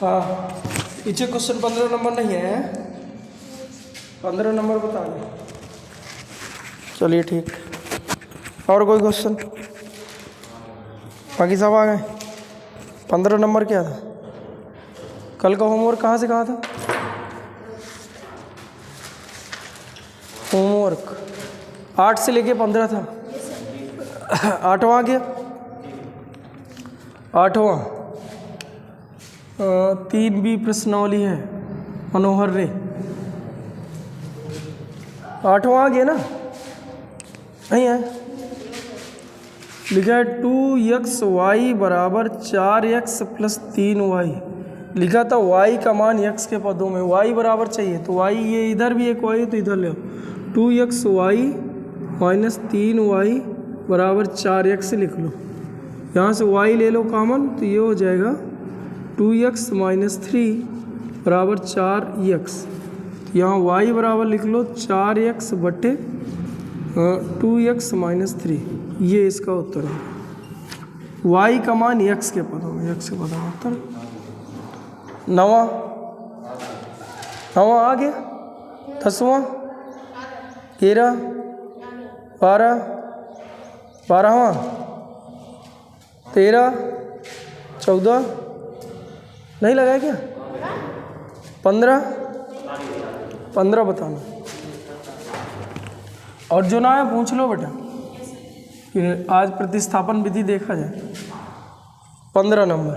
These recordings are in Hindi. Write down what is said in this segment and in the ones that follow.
हाँ, पीछे क्वेश्चन 15 नंबर नहीं है, 15 नंबर बता दें। चलिए ठीक, और कोई क्वेश्चन? बाकी सब आ गए। 15 नंबर क्या था? कल का होमवर्क कहाँ से कहाँ था? होमवर्क 8 से लेके 15 था। 8वां गया, 8वां 3B प्रश्नावली है मनोहर रे। 8वां आ गया ना? नहीं है, लिखा है 2xy बराबर 4x प्लस 3y। लिखा था y का मान x के पदों में, y बराबर चाहिए तो y, ये इधर भी एक y तो इधर ले आओ। 2xy माइनस 3y बराबर 4x लिख लो। यहाँ से y ले लो कॉमन तो ये हो जाएगा 2x माइनस 3 बराबर 4x। यहाँ y बराबर लिख लो 4x बटे 2x माइनस 3। ये इसका उत्तर है। y का मान x के पदों में, x के पदों में उत्तर। 9वां आ गया। 10वां 13 12 12वां 13 14 नहीं लगाया क्या? 15 बताना। और जो ना है पूछ लो बेटा, फिर आज प्रतिस्थापन विधि देखा जाए। 15 नंबर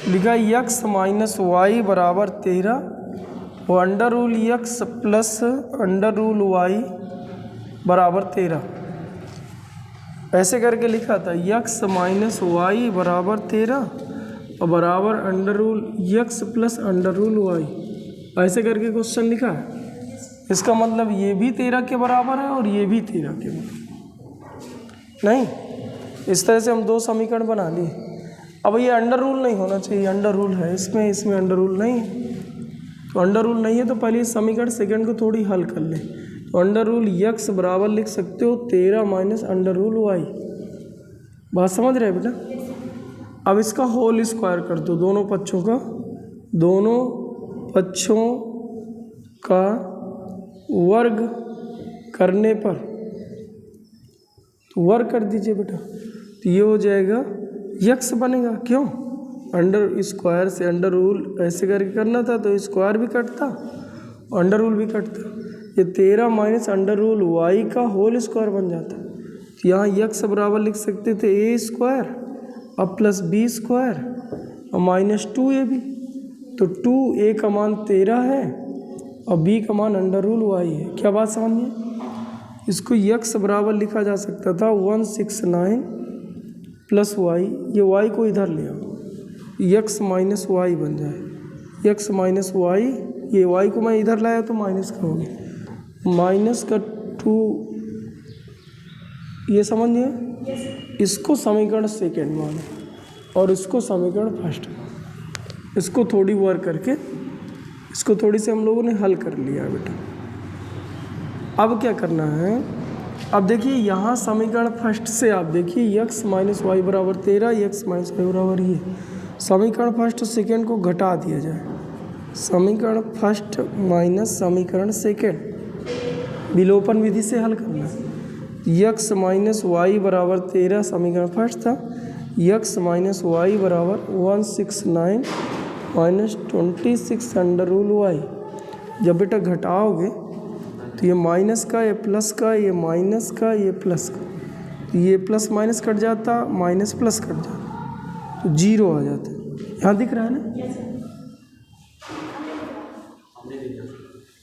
लिखा x माइनस वाई बराबर 13 और under rule x plus under rule y बराबर 13। ऐसे करके लिखा था x माइनस वाई बराबर 13 और बराबर under rule x plus under rule y। ऐसे करके क्वेश्चन लिखा है। इसका मतलब ये भी 13 के बराबर है और ये भी 13 के बराबर नहीं। इस तरह से हम दो समीकरण बना लिए। अब ये अंडर रूल नहीं होना चाहिए, अंडर रूल है इसमें, इसमें अंडर रूल नहीं है। तो अंडर रूल नहीं है तो पहले इस समीकरण सेकंड को थोड़ी हल कर ले। तो अंडर रूल x बराबर लिख सकते हो 13 माइनस अंडर रूल y। बात समझ रहे बेटा? अब इसका होल स्क्वायर कर दो, दोनों पक्षों का वर्ग करने पर, तो वर्ग कर दीजिए बेटा, तो ये हो जाएगा x बनेगा। क्यों? अंडर स्क्वायर से अंडर रूल ऐसे करके करना था तो स्क्वायर भी कटता और अंडर रूल भी कटता। ये 13 माइनस अंडर रूल y का होल स्क्वायर बन जाता। तो यहाँ x बराबर लिख सकते थे a स्क्वायर अब प्लस b स्क्वायर और माइनस 2ab। तो 2a का मान 13 है और b का मान अंडर रूल y है। क्या बात समझिए? इसको x बराबर लिखा जा सकता था 169 प्लस y। ये y को इधर ले आओ, x माइनस वाई बन जाए। x माइनस वाई, ये y को मैं इधर लाया तो माइनस का हो गया, माइनस का 2। ये समझिए, इसको समीकरण सेकेंड मानो और इसको समीकरण फर्स्ट मानो। इसको थोड़ी वर्क करके इसको थोड़ी से हम लोगों ने हल कर लिया बेटा। अब क्या करना है? अब देखिए यहाँ समीकरण फर्स्ट से आप देखिए x माइनस वाई बराबर 13, x माइनस वाई बराबर ये। समीकरण फर्स्ट सेकेंड को घटा दिया जाए। समीकरण फर्स्ट माइनस समीकरण सेकेंड विलोपन विधि से हल करना है। x माइनस वाई बराबर 13 समीकरण फर्स्ट था, x माइनस वाई बराबर 169 माइनस 26 अंडर रूल y। जब बेटा घटाओगे तो ये माइनस का, ये प्लस का, ये माइनस का, ये प्लस का, तो ये प्लस माइनस कट जाता, माइनस प्लस कट जाता, तो 0 आ जाता है। यहाँ दिख रहा है ना?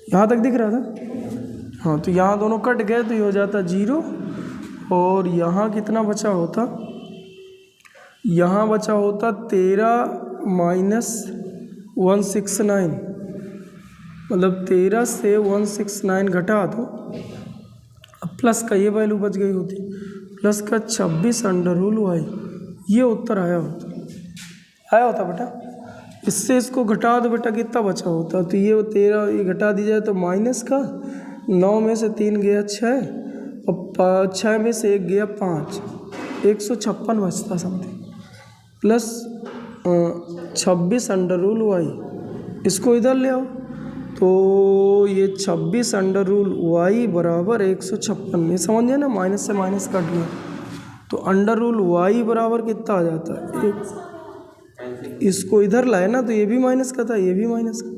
यहाँ तक दिख रहा था? हाँ, तो यहाँ दोनों कट गए तो ये हो जाता 0। और यहाँ कितना बचा होता? यहाँ बचा होता 13 माइनस 169, मतलब 13 से 169 घटा दो, अब प्लस का ये वैल्यू बच गई होती, प्लस का 26 अंडर रूल y। ये उत्तर आया होता बेटा। इससे इसको घटा दो बेटा, कितना बचा होता? तो ये 13 ये घटा दी जाए तो माइनस का 9 में से 3 गया 6 और 6 में से 1 गया 5, 156 बचता something, plus 26 under rule y। इसको इधर ले आओ तो ये 26 अंडर रूल वाई बराबर 156। ये समझिए ना, माइनस से माइनस कट गया तो अंडर रूल वाई बराबर कितना आ जाता है एक। इसको इधर लाए ना तो ये भी माइनस का था, ये भी माइनस का,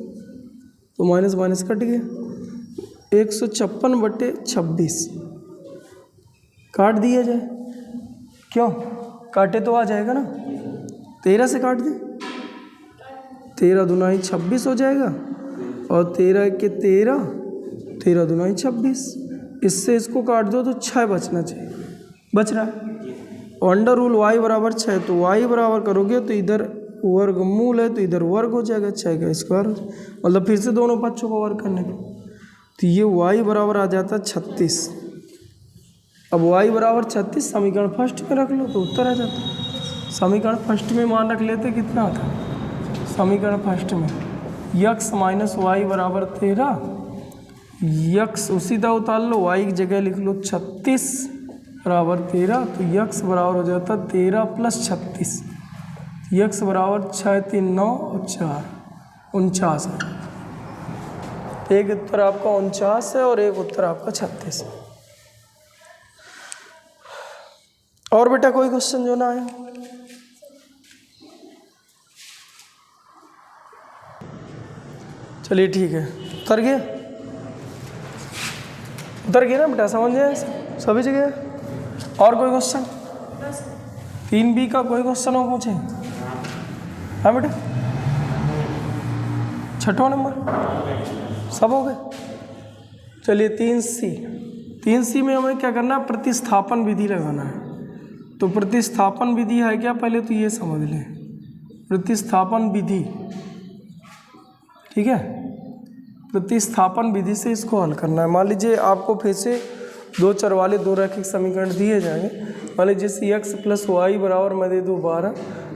तो माइनस माइनस कट गया। 156/26 काट दिया जाए, क्यों काटे तो आ जाएगा ना, 13 से काट दे, 13 दूना 26 हो जाएगा और 13 के 13, 13 दूना 26। इससे इसको काट दो तो 6 बचना चाहिए, बच रहा है। और अंडर रूल वाई बराबर 6, तो वाई बराबर करोगे तो इधर वर्गमूल है तो इधर वर्ग हो जाएगा, 6 का स्क्वायर हो जाएगा, मतलब फिर से दोनों पक्षों को वर्ग करने के, तो ये वाई बराबर आ जाता है 36। अब वाई बराबर 36 समीकरण फर्स्ट में रख लो तो उत्तर आ जाता। समीकरण फर्स्ट में मान रख लेते कितना आता, समीकरण फर्स्ट में यक्स माइनस वाई बराबर 13, यक्स उसी तरह उतार लो, वाई की जगह लिख लो 36 बराबर 13, तो यक्स बराबर हो जाता 13 + 36, यक्स बराबर 6 3 9 और 4 49 है। एक उत्तर आपका 49 है और एक उत्तर आपका 36 है। और बेटा कोई क्वेश्चन जो ना आया? चलिए ठीक है, उतर गया, उतर गया ना बेटा, समझ गए सभी जगह। और कोई क्वेश्चन? 3B का कोई क्वेश्चन हो पूछे? हाँ बेटा, 6वां नंबर सब हो गए। चलिए 3C में हमें क्या करना है, प्रतिस्थापन विधि लगाना है। तो प्रतिस्थापन विधि है क्या, पहले तो ये समझ लें, प्रतिस्थापन विधि, ठीक है, प्रतिस्थापन विधि से इसको हल करना है। मान लीजिए आपको फिर से दो चर वाले दो रैखिक समीकरण दिए जाएंगे, मान लीजिए जैसे x + y बराबर मैं दे दूँ 12,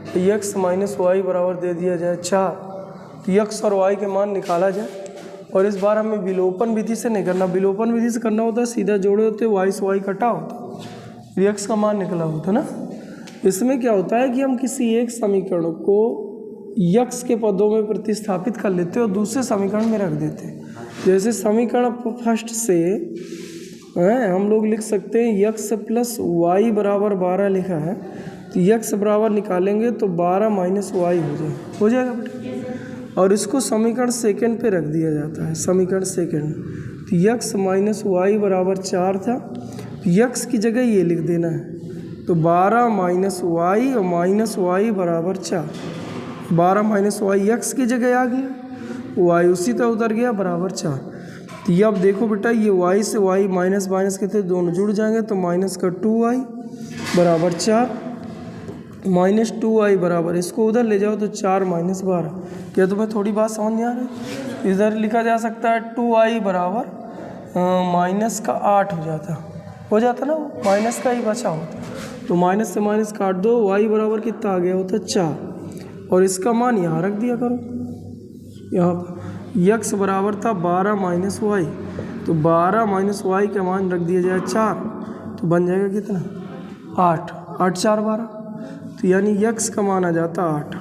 तो x - y बराबर दे दिया जाए 4, तो x और y के मान निकाला जाए। और इस बार हमें विलोपन विधि से नहीं करना, विलोपन विधि से करना होता है सीधा जोड़े होते, y से y कटा होता, x का मान निकला होता ना। इसमें क्या होता है कि हम किसी एक समीकरण को यक्स के पदों में प्रतिस्थापित कर लेते और दूसरे समीकरण में रख देते। जैसे समीकरण फर्स्ट से हम लोग लिख सकते हैं यक्स + y बराबर 12 लिखा है, तो यक्स बराबर निकालेंगे तो 12 - y हो जाएगा बेटा। और इसको समीकरण सेकंड पे रख दिया जाता है, समीकरण सेकंड, तो यक्स - y बराबर 4 था, तो यक्स की जगह ये लिख देना है, तो 12 - y और -y बराबर 4, 12 - y यक्स की जगह आ गया, y उसी तरह उतर गया बराबर 4। तो ये अब देखो बेटा, ये y से y माइनस माइनस के थे दोनों जुड़ जाएंगे, तो माइनस का 2y बराबर 4, -2y बराबर, इसको उधर ले जाओ तो 4 - 12। क्या तुम्हें थोड़ी बात समझ में आ रही? इधर लिखा जा सकता है 2y बराबर -8 हो जाता ना, माइनस का ही बचा होता, तो माइनस से माइनस काट दो, y बराबर कितना आ गया होता 4, और इसका मान यहाँ रख दिया करो, यहाँ पर यक्स बराबर था 12 - y, तो 12 - y का मान रख दिया जाए 4, तो बन जाएगा कितना 8, 8 4 12, तो यानी यक्स का मान आ जाता 8।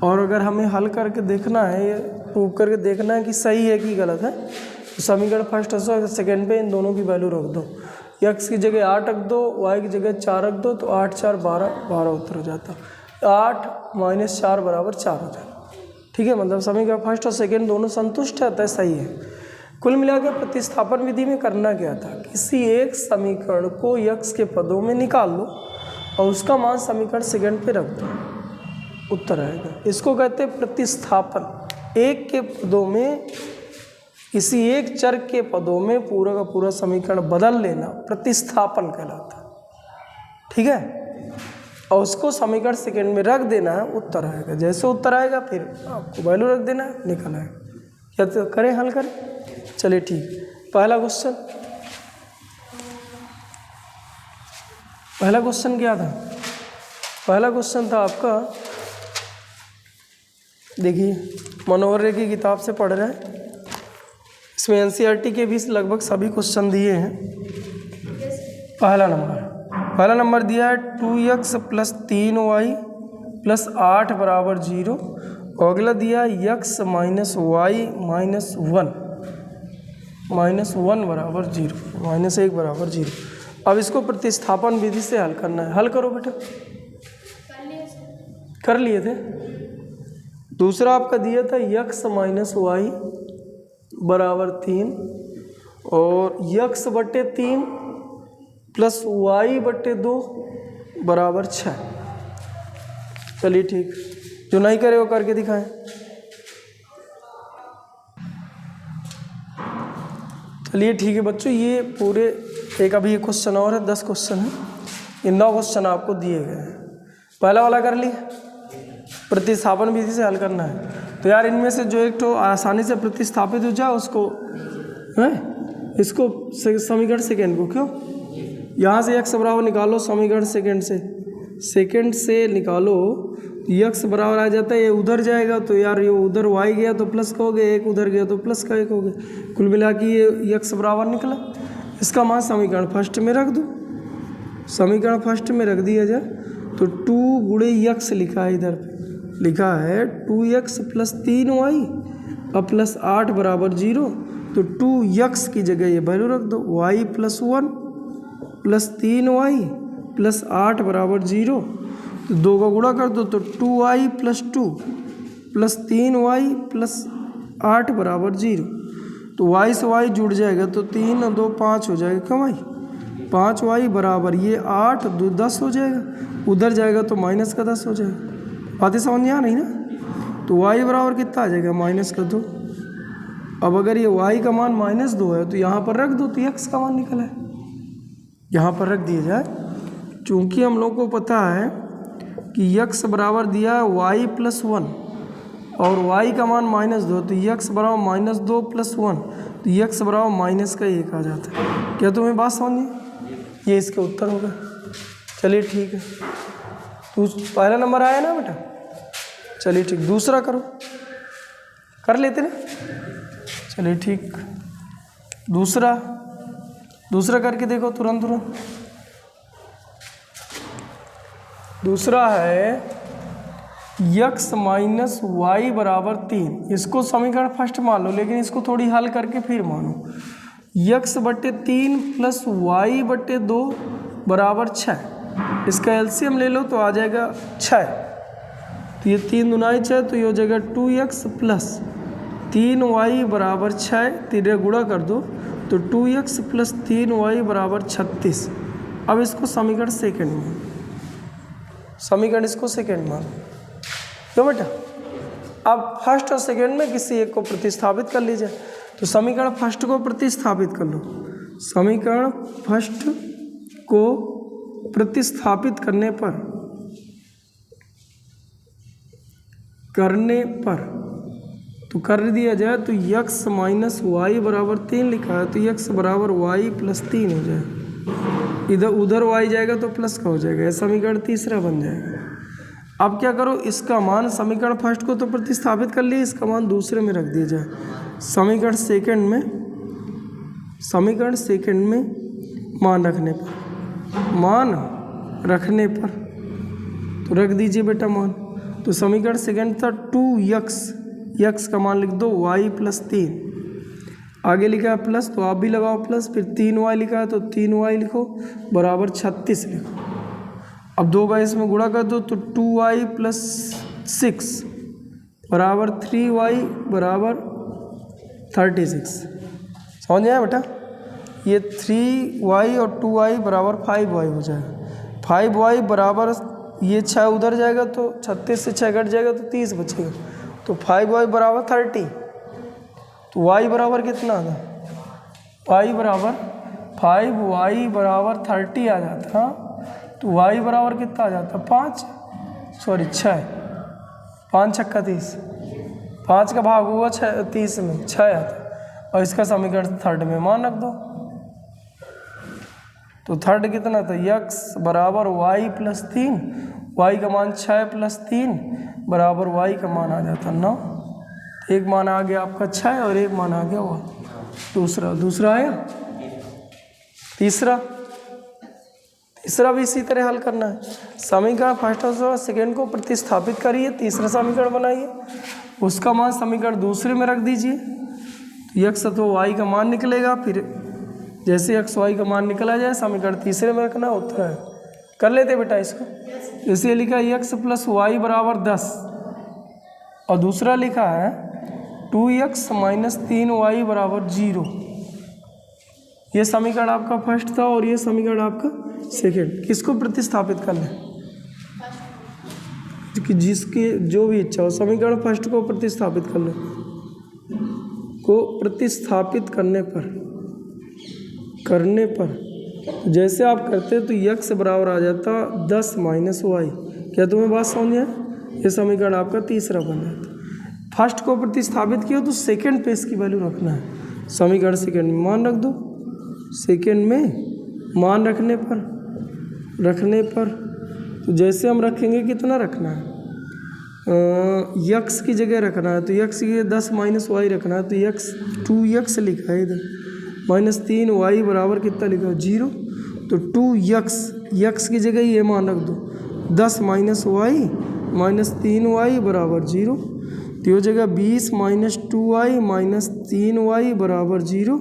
और अगर हमें हल करके देखना है, प्रूव करके देखना है कि सही है कि गलत है, तो समीकरण फर्स्ट और सेकेंड पे इन दोनों की वैल्यू रख दो, यक्स की जगह 8 रख दो, y की जगह 4 रख दो, तो 8 4 12 12 उत्तर हो जाता, 8 - 4 बराबर 4 हो जाता। ठीक है, मतलब समीकरण फर्स्ट और सेकेंड दोनों संतुष्ट है, सही है। कुल मिलाकर प्रतिस्थापन विधि में करना क्या था, किसी एक समीकरण को यक्स के पदों में निकाल लो और उसका मान समीकरण सेकेंड पे रख दो, उत्तर आएगा। इसको कहते हैं प्रतिस्थापन। एक के पदों में, किसी एक चर के पदों में पूरा का पूरा समीकरण बदल लेना प्रतिस्थापन कहलाता है। ठीक है, और उसको समीकरण सेकेंड में रख देना है, उत्तर आएगा। जैसे उत्तर आएगा फिर आपको वैल्यू रख देना है, निकल आएगा। क्या तो करें, हल करें? चलिए ठीक, पहला क्वेश्चन क्या था? पहला क्वेश्चन था आपका, देखिए मनोहर रे की किताब से पढ़ रहे हैं, इसमें NCERT के भी लगभग सभी क्वेश्चन दिए हैं। पहला नंबर दिया है 2x + 3y + 8 बराबर 0 और अगला दिया x minus y minus one बराबर 0, -1 बराबर 0। अब इसको प्रतिस्थापन विधि से हल करना है। हल करो बेटा। कर लिए थे। दूसरा आपका दिया था यक्स माइनस वाई बराबर 3 और यक्स बटे 3 प्लस वाई बटे 2 बराबर 6। चलिए ठीक, जो नहीं करे वो करके दिखाएं। चलिए ठीक है बच्चों, ये पूरे एक अभी एक क्वेश्चन और है, 10 क्वेश्चन है। ये 9 क्वेश्चन आपको दिए गए हैं। पहला वाला कर लिए, प्रतिस्थापन विधि से हल करना है। तो यार इनमें से जो एक तो आसानी से प्रतिस्थापित हो जाए उसको है, इसको समीकरण सेकेंड को, क्यों यहाँ से x बराबर निकालो, समीकरण सेकेंड से निकालो, x बराबर आ जाता है, ये उधर जाएगा तो यार ये उधर y गया तो प्लस का हो गया, एक उधर गया तो प्लस का 1 हो गया, कुल मिला के ये x बराबर निकला। इसका मान समीकरण फर्स्ट में रख दो, समीकरण फर्स्ट में रख दिया जाए तो 2 गुणे x लिखा है, इधर लिखा है 2x प्लस 3y और प्लस 8 बराबर 0। तो 2x की जगह ये वैल्यू रख दो, y plus 1 plus 3y plus 8 बराबर 0। तो 2 का गुणा कर दो तो 2y plus 2 plus 3y plus 8 बराबर 0। तो y से y जुड़ जाएगा तो 3 और 2 5 हो जाएगा, क्यों भाई 5y बराबर ये 8 2 10 हो जाएगा, उधर जाएगा तो माइनस का 10 हो जाएगा। बातें समझ में आ रही ना। तो y बराबर कितना आ जाएगा -2। अब अगर ये y का मान -2 है तो यहाँ पर रख दो तो x का मान निकला है, यहाँ पर रख दिया जाए। चूँकि हम लोग को पता है कि x बराबर दिया है y प्लस 1 और y का मान -2, तो x बराबर -2 प्लस 1, तो x बराबर -1 आ जाता है। क्या तुम्हें बात समझ में? ये इसके उत्तर होगा। चलिए ठीक है, तो पहला नंबर आया ना बेटा। चलिए ठीक, दूसरा करो, कर लेते ना। चलिए ठीक, दूसरा करके देखो तुरंत। दूसरा है यक्स माइनस वाई बराबर 3। इसको समीकरण फर्स्ट मान लो, लेकिन इसको थोड़ी हल करके फिर मानो। यक्स बटे 3 प्लस वाई बटे 2 बराबर 6। इसका एलसीएम ले लो तो आ जाएगा 6। तो ये 3 दूनाई 6, तो ये हो जाएगा 2x प्लस 3y बराबर 6। 3 गुणा कर दो तो 2x प्लस 3y बराबर 36। अब इसको समीकरण सेकेंड में, समीकरण इसको सेकेंड मान, क्यों बेटा। अब फर्स्ट और सेकेंड में किसी एक को प्रतिस्थापित कर लीजिए। तो समीकरण फर्स्ट को प्रतिस्थापित कर लो, समीकरण फर्स्ट को प्रतिस्थापित करने पर तो कर दिया जाए तो यक्स माइनस वाई बराबर 3 लिखा है, तो यक्स बराबर वाई प्लस 3 हो जाए। इधर उधर वाई जाएगा तो प्लस का हो जाएगा, समीकरण तीसरा बन जाएगा। अब क्या करो, इसका मान समीकरण फर्स्ट को तो प्रतिस्थापित कर लिए, इसका मान दूसरे में रख दिया जाए। समीकरण सेकंड में मान रखने पर तो रख दीजिए बेटा मान। तो समीकरण सेकंड था 2x का मान लिख दो, y प्लस 3 आगे लिखा है प्लस, तो आप भी लगाओ प्लस, फिर 3y लिखा है तो 3y लिखो बराबर 36 लिखो। अब 2 का इसमें गुणा कर दो तो 2y प्लस 6 बराबर 3y बराबर 36। समझ आया बेटा। ये 3y और 2y बराबर 5y हो जाएगा। 5y बराबर ये 6 उधर जाएगा तो 36 से 6 घट जाएगा तो 30 बचेगा, तो 5y बराबर 30। तो y बराबर कितना था, y बराबर 5y बराबर 30 आ जाता। तो y बराबर कितना आ जाता, 6 5 छक्का 30, 5 का भाग हुआ 30 में 6 आता। और इसका समीकरण थर्ड में मान रख दो। तो थर्ड कितना था, यक्स बराबर वाई प्लस 3, वाई का मान 6 प्लस 3 बराबर वाई का मान आ जाता 9। एक मान आ गया आपका 6 और एक मान आ गया वो दूसरा आया। तीसरा तीसरा भी इसी तरह हल करना है। समीकरण फर्स्ट और सेकेंड को प्रतिस्थापित करिए, तीसरा समीकरण बनाइए, उसका मान समीकरण दूसरे में रख दीजिए। यक्स अथवा वाई का मान निकलेगा, फिर जैसे यक्स वाई का मान निकला जाए समीकरण तीसरे में रखना, उत्तर है। कर लेते बेटा इसको। इसे लिखा यक्स प्लस वाई बराबर 10 और दूसरा लिखा है 2x माइनस 3y बराबर 0। ये समीकरण आपका फर्स्ट था और ये समीकरण आपका सेकेंड। किसको प्रतिस्थापित कर लें कि जिसकी जो भी इच्छा हो, समीकरण फर्स्ट को प्रतिस्थापित कर लें। को प्रतिस्थापित करने पर जैसे आप करते तो यक्स बराबर आ जाता 10 माइनस वाई। क्या तुम्हें बात समझ है? ये समीकरण आपका तीसरा बन जाता। फर्स्ट को प्रतिस्थापित किया तो सेकंड पे इसकी वैल्यू रखना है। समीकरण सेकंड में मान रख दो। सेकंड में मान रखने पर तो जैसे हम रखेंगे कितना रखना है, यक्स की जगह रखना है तो यक्स की 10 माइनस वाई रखना है तो यक्स 2x लिखा है इधर, माइनस 3y बराबर कितना लिखा है 0। तो 2x की जगह ये मान रख दो 10 माइनस वाई माइनस 3y बराबर 0। तो ये जगह 20 माइनस 2y माइनस 3y बराबर 0।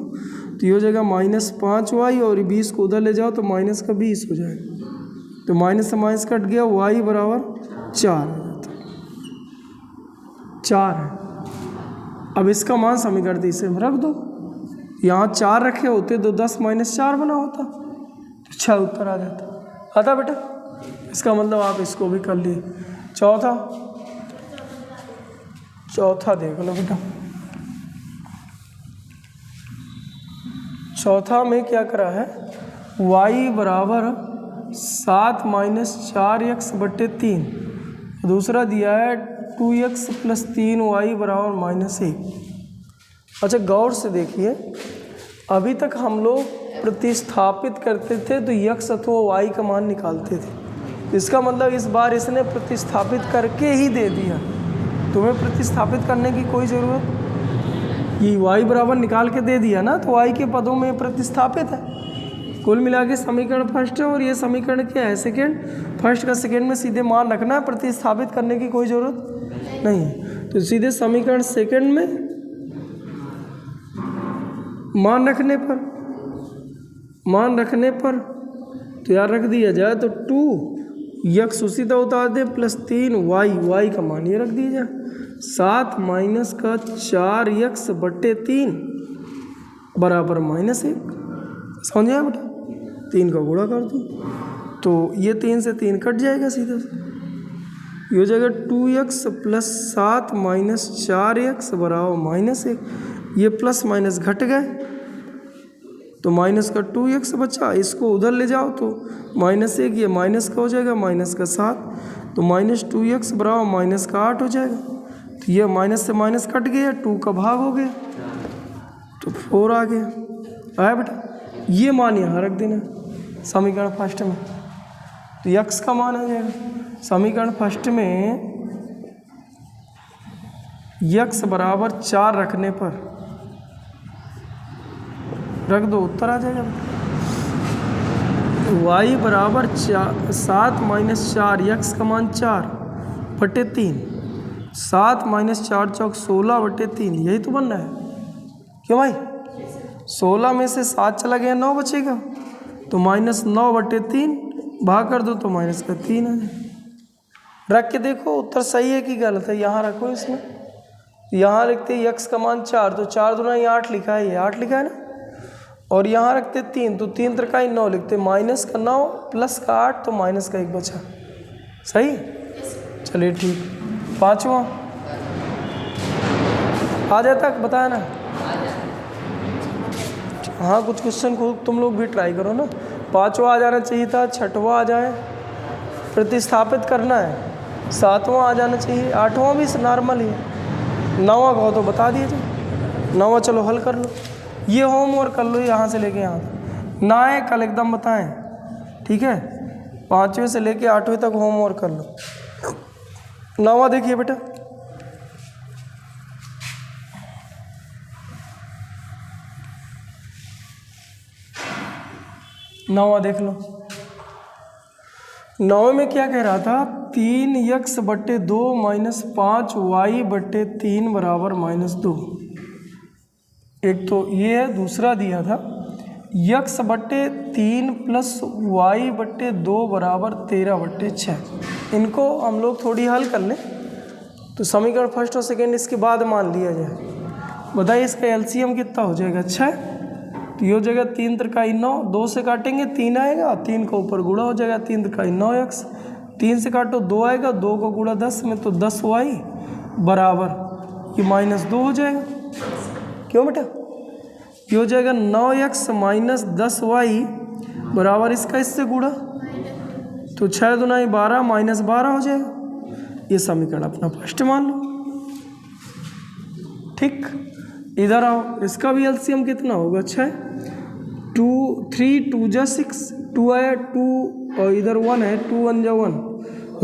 तो ये जगह माइनस 5y और 20 को उधर ले जाओ तो माइनस का 20 हो जाएगा। तो माइनस से माइनस कट गया, y बराबर 4 है। अब इसका मान समीकरण तीसरे में रख दो। यहाँ 4 रखे होते तो 10 माइनस 4 बना होता तो 6 उत्तर आ जाता। आता बेटा? इसका मतलब आप इसको भी कर लिए। चौथा देख लो बेटा। चौथा में क्या करा है, y बराबर 7 माइनस 4x बट्टे 3, दूसरा दिया है 2x प्लस 3y बराबर माइनस 1। अच्छा गौर से देखिए, अभी तक हम लोग प्रतिस्थापित करते थे तो यक्स अथवा वाई का मान निकालते थे। इसका मतलब इस बार इसने प्रतिस्थापित करके ही दे दिया। तुम्हें प्रतिस्थापित करने की कोई ज़रूरत, ये y बराबर निकाल के दे दिया ना, तो y के पदों में प्रतिस्थापित है। कुल मिला के समीकरण फर्स्ट है और ये समीकरण क्या है सेकेंड। फर्स्ट का सेकेंड में सीधे मान रखना है, प्रतिस्थापित करने की कोई ज़रूरत नहीं है। तो सीधे समीकरण सेकेंड में मान रखने पर तो यार रख दिया जाए तो 2x उसी तरह उतार दे प्लस 3y का मान ये रख दिया जाए। 7 माइनस का 4x बट्टे 3 बराबर माइनस 1। समझ आया बेटा? 3 का गुणा कर दो तो ये 3 से 3 कट जाएगा सीधा से। ये हो जाएगा 2x प्लस 7 माइनस 4x बराबर माइनस 1। ये प्लस माइनस घट गए तो माइनस का 2x बचा, इसको उधर ले जाओ तो माइनस 1, ये माइनस का हो जाएगा माइनस का 7, तो माइनस 2x बराबर माइनस का 8 हो जाएगा। तो ये माइनस से माइनस कट गया, 2 का भाग हो गया तो 4 आ गया। आया बेटा? ये मान यहाँ रख देना समीकरण फर्स्ट में, तो यक्स का मान आ जाएगा। समीकरण फर्स्ट में यक्स बराबर 4 रखने पर रख दो, उत्तर आ जाएगा। y बराबर 7 माइनस 4, यक्स का मान 4 बटे 3, 7 माइनस 4 चौक 16 बटे 3, यही तो बनना है। क्यों भाई? 16 में से 7 चला गया, 9 बचेगा तो माइनस 9 बटे 3 भाग कर दो तो माइनस का 3 आ जाए। रख के देखो उत्तर सही है कि गलत है। यहाँ रखो, इसमें यहाँ लिखते यक्स का मान 4 तो 4 दूना ये 8 लिखा है, ये 8 लिखा है ना, और यहाँ रखते 3 तो 3 त्रिकाई 9 लिखते, माइनस का 9 प्लस का 8 तो माइनस का 1 बचा। सही? चलिए ठीक। 5वां आ जाता, बताया ना? हाँ कुछ क्वेश्चन को तुम लोग भी ट्राई करो ना। 5वां आ जाना चाहिए था, 6वां आ जाए, प्रतिस्थापित करना है, 7वां आ जाना चाहिए, 8वां भी नॉर्मल ही है, 9वां कहो तो बता दीजिए। 9वां चलो हल कर लो, ये होमवर्क कर लो यहाँ से लेके यहाँ तक, ना है कल एकदम बताएं, ठीक है? 5वें से लेके 8वें तक होमवर्क कर लो। 9वां देखिए बेटा, नौवां देख लो। 9 में क्या कह रहा था, 3x/2 माइनस 5y/3 बराबर -2। एक तो ये है, दूसरा दिया था x/3 प्लस y/2 बराबर 13/6। इनको हम लोग थोड़ी हल कर लें तो समीकरण फर्स्ट और सेकेंड इसके बाद मान लिया जाए। बताइए इसका एलसीएम कितना हो जाएगा, 6। तो ये हो जाएगा 3 त्रिकाई 9, 2 से काटेंगे 3 आएगा, 3 का ऊपर गुणा हो जाएगा, 3 त्रिकाई 9x, 3 से काटो 2 आएगा, 2 का गुणा 10 में तो 10y बराबर ये -2 हो जाएगा। क्यों बेटा, ये हो जाएगा 9x माइनस 10y बराबर इसका इससे गुणा, तो 6 दूना 12 -12 हो जाएगा। ये समीकरण अपना फर्स्ट मान लो। ठीक, इधर आओ, इसका भी एलसीएम कितना होगा, 6, 2 3 2 जा 6, 2 आया 2 और इधर 1 है, 2 1 जा 1,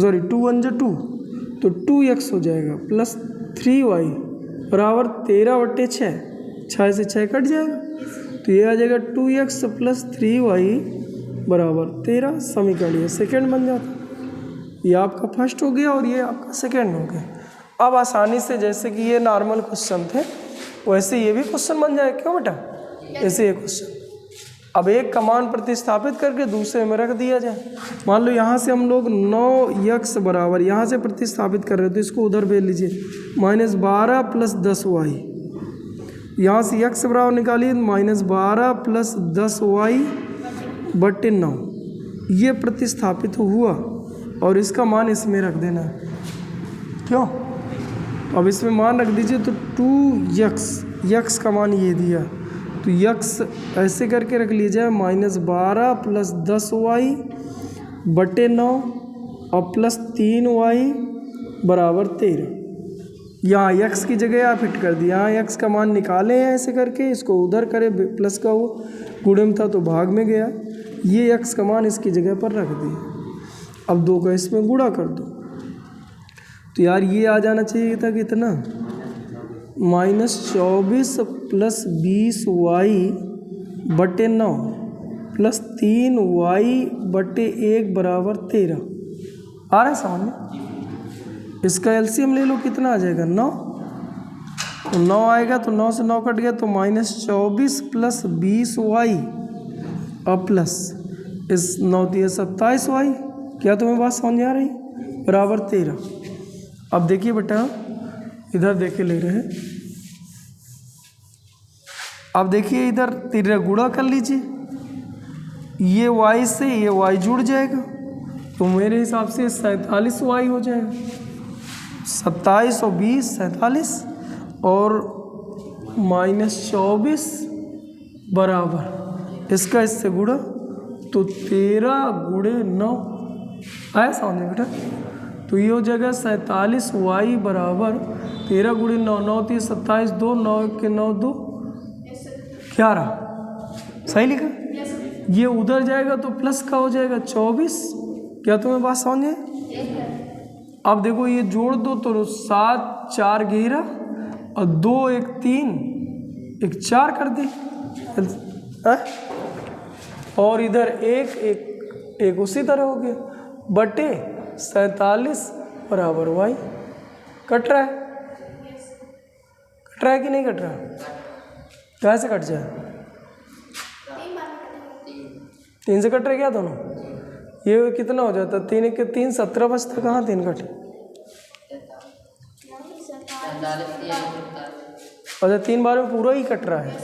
सॉरी 2 1 जा 2, तो 2x हो जाएगा प्लस 3y बराबर 13/6। 6 से 6 कट जाएगा, तो ये आ जाएगा 2x प्लस 3y बराबर 13। समीकरण ये सेकेंड बन जाता। ये आपका फर्स्ट हो गया और ये आपका सेकेंड हो गया। अब आसानी से, जैसे कि ये नॉर्मल क्वेश्चन थे वैसे ये भी क्वेश्चन बन जाए। क्यों बेटा, ऐसे ये क्वेश्चन अब एक का मान प्रतिस्थापित करके दूसरे में रख दिया जाए। मान लो यहाँ से हम लोग 9x बराबर यहाँ से प्रतिस्थापित कर रहे हैं तो इसको उधर भेज लीजिए, -12 प्लस 10y। यहाँ से x बराबर निकालिए, -12 प्लस 10y/9। ये प्रतिस्थापित हुआ और इसका मान इसमें रख देना है। क्यों, अब इसमें मान रख दीजिए तो 2x का मान ये दिया, तो x ऐसे करके रख लीजिए, -12 प्लस 10y/9 और प्लस 3y बराबर 13। यहाँ x की जगह आप फिट कर दिया, यहाँ x का मान निकाले हैं ऐसे करके, इसको उधर करे, प्लस का वो गुणे में था तो भाग में गया, ये x का मान इसकी जगह पर रख दिया। अब 2 का इसमें गुणा कर दो, तो यार ये आ जाना चाहिए था कितना, -24 प्लस 20y/9 प्लस 3y/1 बराबर 13। आ रहा है समझ में। इसका एलसीएम ले लो, कितना आ जाएगा, 9। तो 9 आएगा तो 9 से 9 कट गया, तो -24 प्लस 20y और प्लस इस 9 दिए 27y। क्या तुम्हें बात समझ आ रही, बराबर 13। अब देखिए बेटा, इधर देखे ले रहे हैं, अब देखिए इधर 13 गुणा कर लीजिए, ये y से ये y जुड़ जाएगा, तो मेरे हिसाब से 47y हो जाएगा। 27 और 20 47 और -24 बराबर इसका इससे गुणा, तो 13 गुणे 9 आया समझ में बेटा। तो ये हो जाएगा 47y बराबर 13 गुणे 9, 9 3 27, 2 9 के 9 2 11। सही लिखा। ये उधर जाएगा तो प्लस का हो जाएगा 24। क्या तुम्हें बात समझ है। अब देखो ये जोड़ दो तो 7 4 11 और 2 1 3 1 4 कर दे, और इधर एक उसी तरह हो गया, बटे 47 बराबर y। कट रहा है कि नहीं कट रहा, कैसे कट जाए, 3 से कट रहे क्या दोनों, ये कितना हो जाता, 3 1 के 3 17 बचता, कहाँ 3 कटे, अच्छा 3 बार में पूरा ही कट रहा है।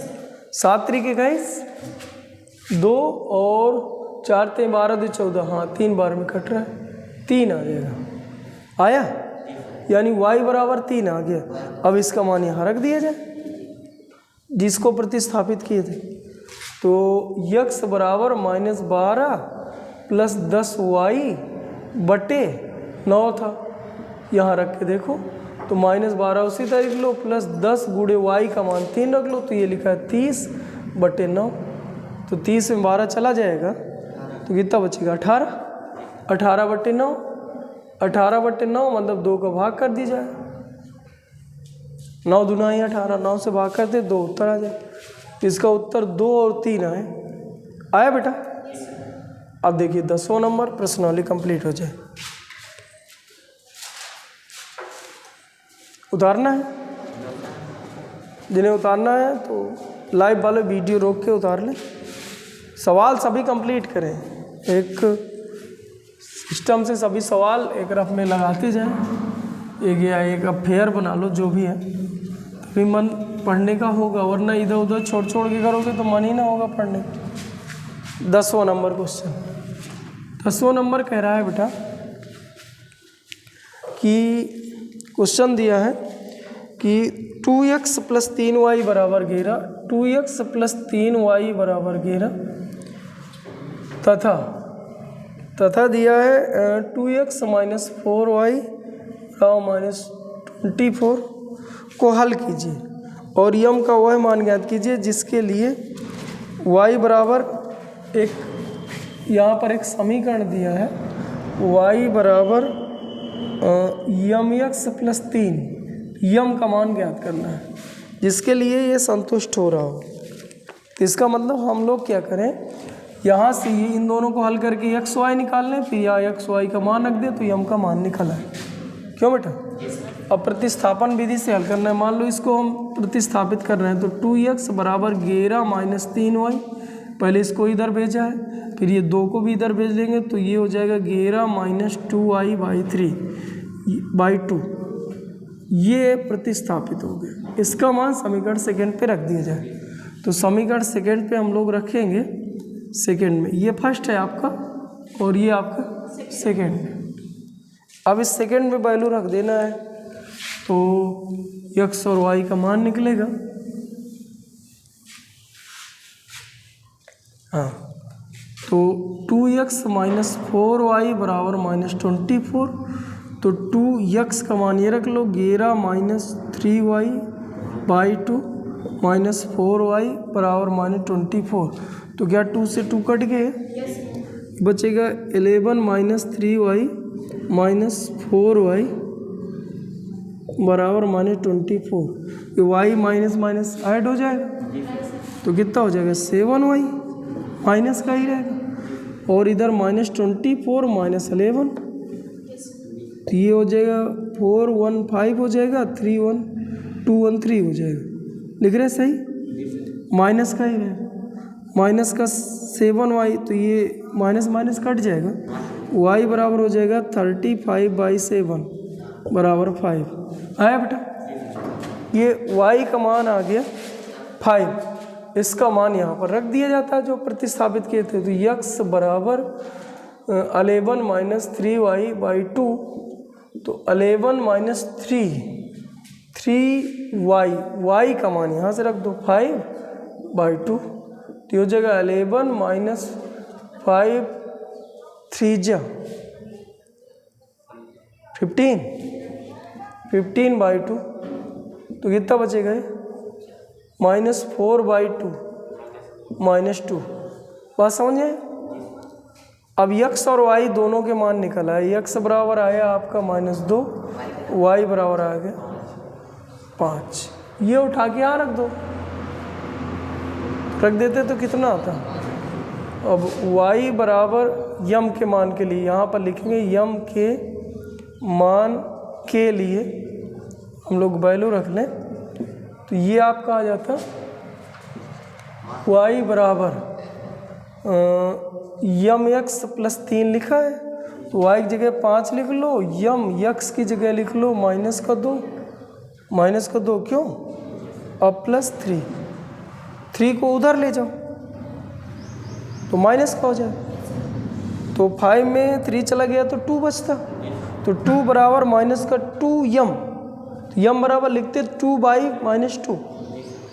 7 3 के 2 और 4 3 12 2 14, हाँ 3 बार में कट रहा है, 3 आ जाएगा, आया, यानी y बराबर 3 आ गया। अब इसका मान यहाँ रख दिया जाए जिसको प्रतिस्थापित किए थे, तो x बराबर -12 प्लस 10y/9 था, यहाँ रख के देखो तो -12 उसी तरह लिख लो, प्लस 10 गुणे y का मान 3 रख लो, तो ये लिखा है 30/9। तो 30 में 12 चला जाएगा तो कितना बचेगा 18, 18/9, 18/9 मतलब 2 का भाग कर दी जाए, 9 दूना ही 18, 9 से भाग करते 2 उत्तर आ जाए। इसका उत्तर 2 और 3 आया बेटा। अब देखिए 10वां नंबर प्रश्नावली कंप्लीट हो जाए। उतारना है, जिन्हें उतारना है तो लाइव वाले वीडियो रोक के उतार लें। सवाल सभी कंप्लीट करें, एक सिस्टम से सभी सवाल एक रफ में लगाते जाएं, एक या एक अफेयर बना लो, जो भी है, तभी मन पढ़ने का होगा, वरना इधर उधर छोड़ छोड़ के करोगे तो मन ही ना होगा पढ़ने का। 10वां नंबर क्वेश्चन, 10वां नंबर कह रहा है बेटा कि क्वेश्चन दिया है कि 2x + 3y बराबर 11, 2x + 3y बराबर 11 तथा दिया है 2x - 4y - 24 को हल कीजिए और यम का वह मान ज्ञात कीजिए जिसके लिए y बराबर एक, यहाँ पर एक समीकरण दिया है, y बराबर mx + 3, यम का मान ज्ञात करना है जिसके लिए ये संतुष्ट हो रहा हो। तो इसका मतलब हम लोग क्या करें, यहाँ से ही इन दोनों को हल करके एक्स वाई निकाल लें, फिर यहाँ एक्स वाई का मान रख दें तो यम का मान निकल आए। क्यों बेटा? अब प्रतिस्थापन विधि से हल करना है। मान लो इसको हम प्रतिस्थापित कर रहे हैं तो 2x बराबर 11 - 3y, पहले इसको इधर भेजा है, फिर ये 2 को भी इधर भेज लेंगे तो ये हो जाएगा 11 - 2y/3/2। ये प्रतिस्थापित हो गया। इसका मान समीकरण सेकंड पे रख दिया जाए तो समीकरण सेकंड पे हम लोग रखेंगे सेकंड में, ये फर्स्ट है आपका और ये आपका सेकंड है। अब इस सेकंड में वैल्यू रख देना है तो x और y का मान निकलेगा। हाँ, तो 2x - 4y बराबर -24, तो 2x का मान ये रख लो 11 - 3y/2 - 4y बराबर -24। तो क्या 2 से 2 कट गए, बचेगा 11 - 3y - 4y बराबर -24। ये y माइनस माइनस ऐड हो जाएगा तो कितना हो जाएगा 7y, माइनस का ही रहेगा, और इधर -24 - 11 तो ये हो जाएगा 415 हो जाएगा, 31213 हो जाएगा। लिख रहे सही, माइनस का ही रहेगा, माइनस का 7y तो ये माइनस माइनस कट जाएगा, y बराबर हो जाएगा 35/7 बराबर 5 आया बेटा। ये y का मान आ गया 5, इसका मान यहाँ पर रख दिया जाता है जो प्रतिस्थापित किए थे। तो x बराबर 11 - 3y/2, तो 11 - 3y, y का मान यहाँ से रख दो 5/2, तो हो जाएगा 11 - 5 3 15, 15/2, तो कितना बचेगा ये -4/2 -2। बात समझिए। अब x और y दोनों के मान निकल आए, x बराबर आया आपका -2, y बराबर आ गया 5। ये उठा के यहाँ रख दो, रख देते तो कितना आता। अब y बराबर यम के मान के लिए यहाँ पर लिखेंगे, यम के मान के लिए हम लोग वैल्यू रख लें तो ये आपका आ जाता y बराबर यम x + 3 लिखा है तो y की जगह 5 लिख लो, यम x की जगह लिख लो -2 क्यों, अब +3, 3 को उधर ले जाओ तो माइनस का हो जाए, तो 5 में 3 चला गया तो 2 बचता, तो 2 बराबर -2 यम, तो यम बराबर लिखते 2/-2,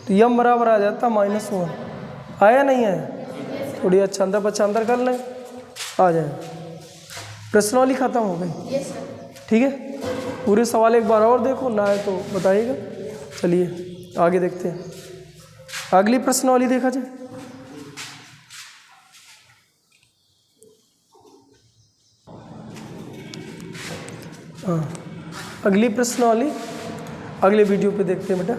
तो यम बराबर आ जाता -1। आया नहीं आया, थोड़ी अच्छा अंदर पछांदर कर लें, आ जाए। प्रश्नावली खत्म हो गई, ठीक है। पूरे सवाल एक बार और देखो, ना है तो बताइएगा। चलिए आगे देखते हैं, अगली प्रश्नावली देखा जाए। हाँ, अगली प्रश्नावली अगले वीडियो पे देखते हैं बेटा।